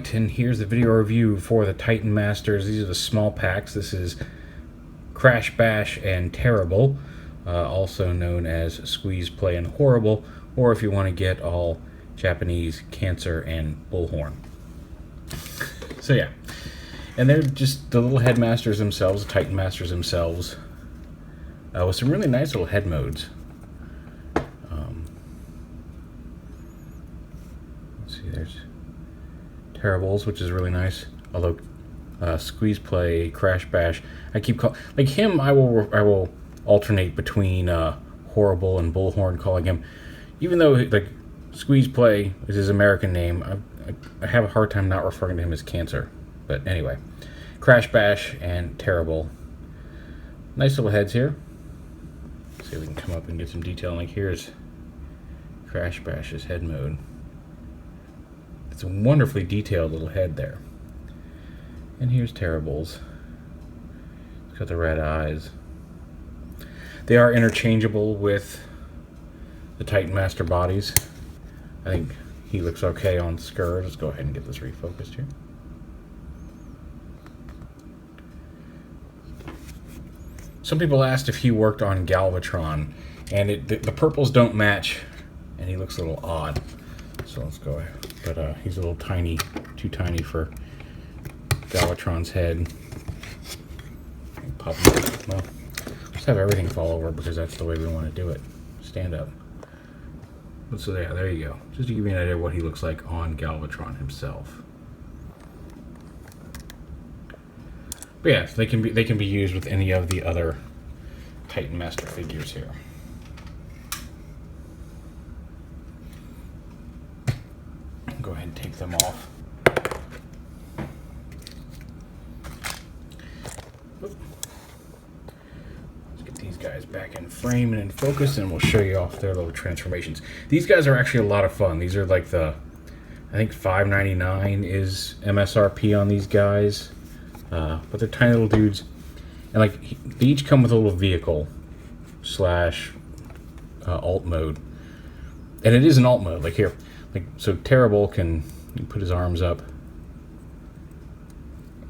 Alright, and here's the video review for the Titan Masters. These are the small packs. This is CRASHBASH and TERRI-BULL, also known as Squeeze, Play, and Horri-bull, or if you want to get all Japanese, Cancer, and Bullhorn. So yeah, and they're just the little headmasters themselves, the Titan Masters themselves, with some really nice little head modes. Let's see, there's TERRI-BULLs, which is really nice. Although Squeeze, Play, CRASHBASH, I keep calling like him. I will alternate between Horri-bull and Bullhorn, calling him, even though like Squeeze, Play is his American name. I have a hard time not referring to him as Cancer. But anyway, CRASHBASH and TERRI-BULL. Nice little heads here. Let's see if we can come up and get some detail. Like here's CRASHBASH's head mode. It's a wonderfully detailed little head there. And here's TERRI-BULL's. It's got the red eyes. They are interchangeable with the Titan Master bodies. I think he looks okay on Scourge. Let's go ahead and get this refocused here. Some people asked if he worked on Galvatron, and the purples don't match, and he looks a little odd. So let's go ahead. But he's a little tiny, too tiny for Galvatron's head. Pop him. Well, just have everything fall over because that's the way we want to do it. Stand up. So yeah, there you go. Just to give you an idea of what he looks like on Galvatron himself. But yeah, they can be used with any of the other Titan Master figures here. Go ahead and take them off. Let's get these guys back in frame and in focus, and we'll show you off their little transformations. These guys are actually a lot of fun. These are like I think $5.99 is MSRP on these guys. But they're tiny little dudes, and like they each come with a little vehicle slash alt mode, and it is an alt mode. Like here, like so TERRI-BULL can put his arms up.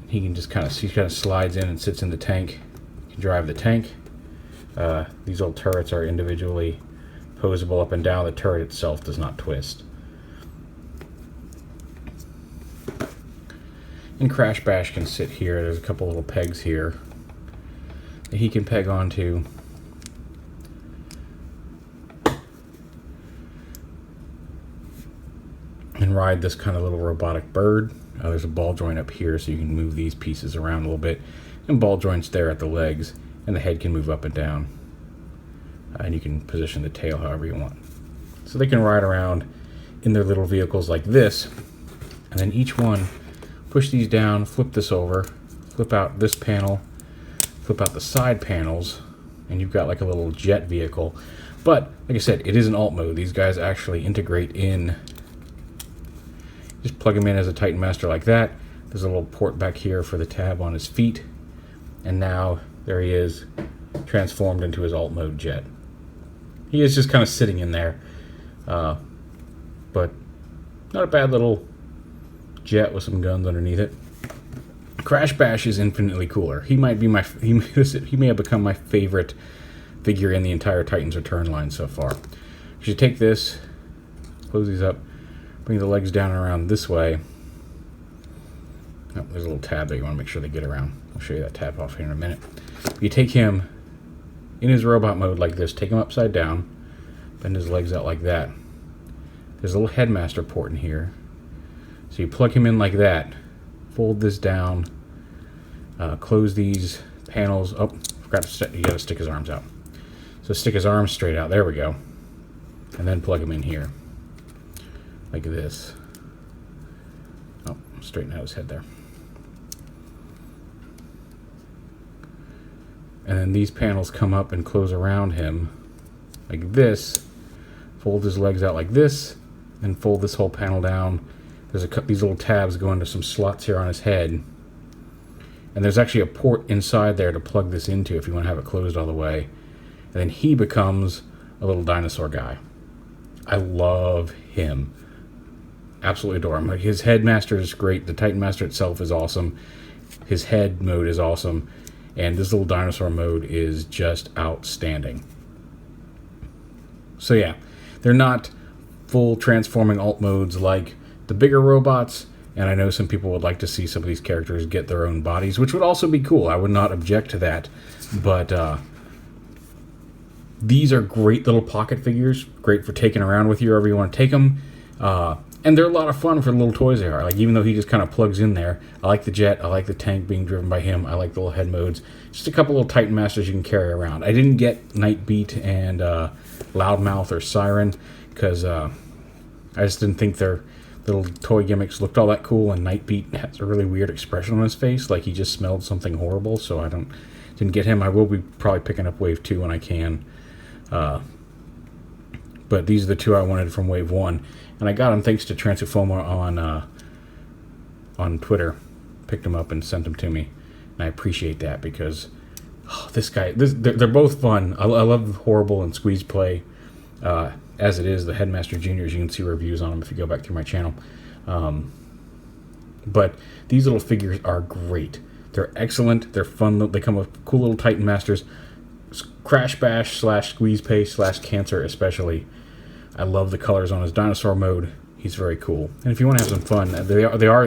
He can just kind of slides in and sits in the tank. He can drive the tank. These little turrets are individually posable up and down. The turret itself does not twist. And CRASHBASH can sit here. There's a couple little pegs here that he can peg onto. And ride this kind of little robotic bird. There's a ball joint up here so you can move these pieces around a little bit. And ball joints there at the legs. And the head can move up and down. And you can position the tail however you want. So they can ride around in their little vehicles like this. And then each one, push these down, flip this over, flip out this panel, flip out the side panels, and you've got like a little jet vehicle. But, like I said, it is an alt mode. These guys actually integrate in. Just plug him in as a Titan Master like that. There's a little port back here for the tab on his feet. And now, there he is, transformed into his alt mode jet. He is just kind of sitting in there. But, not a bad little jet with some guns underneath it. CRASHBASH is infinitely cooler. He might be he may have become my favorite figure in the entire Titans Return line so far. You should take this, close these up, bring the legs down and around this way. Oh, there's a little tab that you want to make sure they get around. I'll show you that tab off here in a minute. You take him in his robot mode like this, take him upside down, bend his legs out like that. There's a little headmaster port in here. So you plug him in like that, fold this down, close these panels. Oh, forgot to you gotta stick his arms out. So stick his arms straight out. There we go. And then plug him in here, like this. Oh, straighten out his head there. And then these panels come up and close around him, like this. Fold his legs out like this, and fold this whole panel down. There's these little tabs go into some slots here on his head. And there's actually a port inside there to plug this into if you want to have it closed all the way. And then he becomes a little dinosaur guy. I love him. Absolutely adore him. Like, his headmaster is great. The Titan Master itself is awesome. His head mode is awesome. And this little dinosaur mode is just outstanding. So yeah, they're not full transforming alt modes like the bigger robots. And I know some people would like to see some of these characters get their own bodies, which would also be cool. I would not object to that. But these are great little pocket figures. Great for taking around with you wherever you want to take them. And they're a lot of fun for the little toys they are. Like, even though he just kind of plugs in there, I like the jet, I like the tank being driven by him, I like the little head modes. Just a couple little Titan Masters you can carry around. I didn't get Nightbeat and Loudmouth or Siren, because I just didn't think their little toy gimmicks looked all that cool, and Nightbeat has a really weird expression on his face, like he just smelled something horrible, so I didn't get him. I will be probably picking up Wave 2 when I can. But these are the two I wanted from Wave 1. And I got them thanks to Transufoma on Twitter. Picked them up and sent them to me. And I appreciate that because this guy, they're both fun. I love Horrible and Squeeze Play. As it is, the Headmaster Juniors, you can see reviews on them if you go back through my channel. But these little figures are great. They're excellent. They're fun. They come with cool little Titan Masters. Crash Bash / Squeeze Play / Cancer especially. I love the colors on his dinosaur mode. He's very cool. And if you want to have some fun,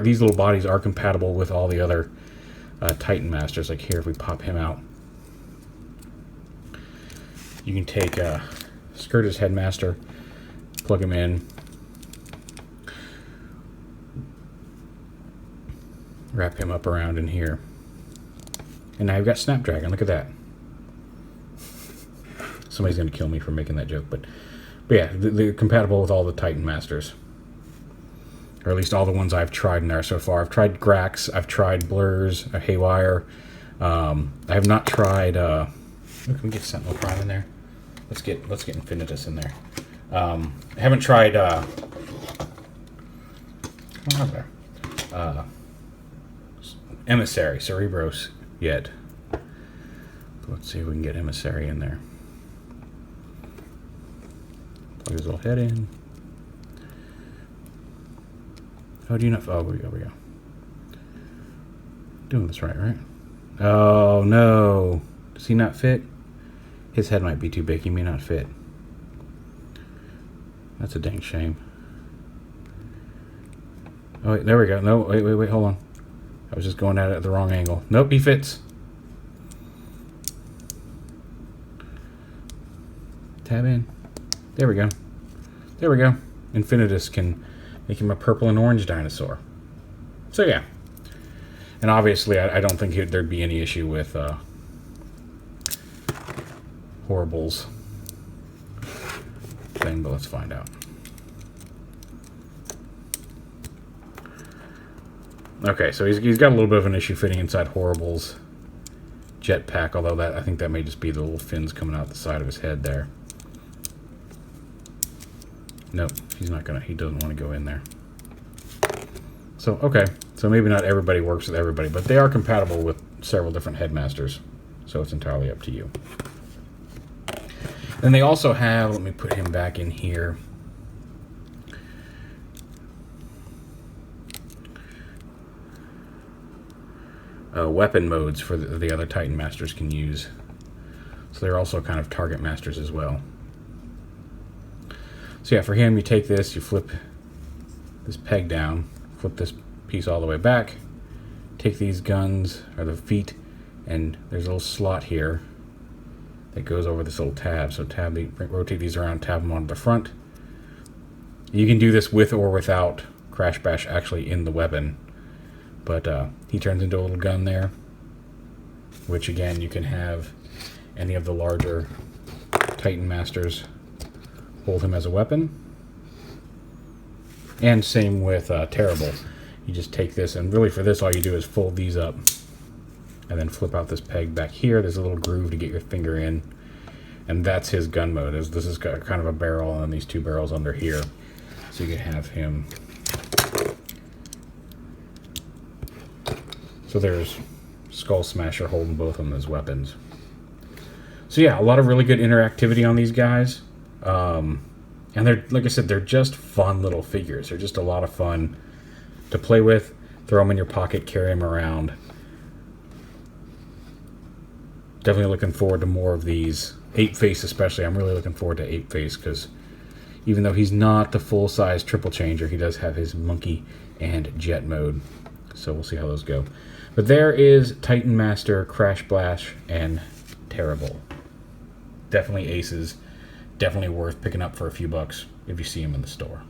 these little bodies are compatible with all the other Titan Masters. Like here, if we pop him out, you can take Skirta's Headmaster, plug him in, wrap him up around in here, and now I've got Snapdragon. Look at that. Somebody's going to kill me for making that joke, but yeah, they're compatible with all the Titan Masters. Or at least all the ones I've tried in there so far. I've tried Grax, I've tried Blurs, Haywire. I have not tried... can we get Sentinel Prime in there? Let's get Infinitus in there. I haven't tried... what are there? Emissary, Cerebros, yet. Let's see if we can get Emissary in there. Plug his little head in. Oh, do you not? Oh, we go. Doing this right? Oh, no. Does he not fit? His head might be too big. He may not fit. That's a dang shame. Oh, wait, there we go. No, wait, hold on. I was just going at it at the wrong angle. Nope, he fits. Tab in. There we go. There we go. Infinitus can make him a purple and orange dinosaur. So yeah. And obviously, I don't think there'd be any issue with Horrible's thing, but let's find out. Okay, so he's got a little bit of an issue fitting inside Horrible's jetpack, although I think that may just be the little fins coming out the side of his head there. Nope, he doesn't want to go in there. So, okay, so maybe not everybody works with everybody, but they are compatible with several different Headmasters, so it's entirely up to you. Then they also have, let me put him back in here. Weapon modes for the other Titan Masters can use. So they're also kind of target masters as well. So yeah, for him, you take this, you flip this peg down, flip this piece all the way back, take these guns, or the feet, and there's a little slot here that goes over this little tab. So rotate these around, tab them onto the front. You can do this with or without Crash Bash actually in the weapon. But he turns into a little gun there, which again, you can have any of the larger Titan Masters hold him as a weapon. And same with TERRI-BULL. You just take this, and really for this, all you do is fold these up and then flip out this peg back here. There's a little groove to get your finger in, and that's his gun mode. This is got kind of a barrel and these two barrels under here. So you can have him. So there's Skull Smasher holding both of them as weapons. So yeah, a lot of really good interactivity on these guys. And And they're, like I said, they're just fun little figures. They're just a lot of fun to play with. Throw them in your pocket, carry them around. Definitely looking forward to more of these. Ape Face especially. I'm really looking forward to Ape Face because even though he's not the full-size triple changer, he does have his monkey and jet mode. So we'll see how those go. But there is Titan Master, CRASHBASH, and TERRI-BULL. Definitely aces. Definitely worth picking up for a few bucks if you see them in the store.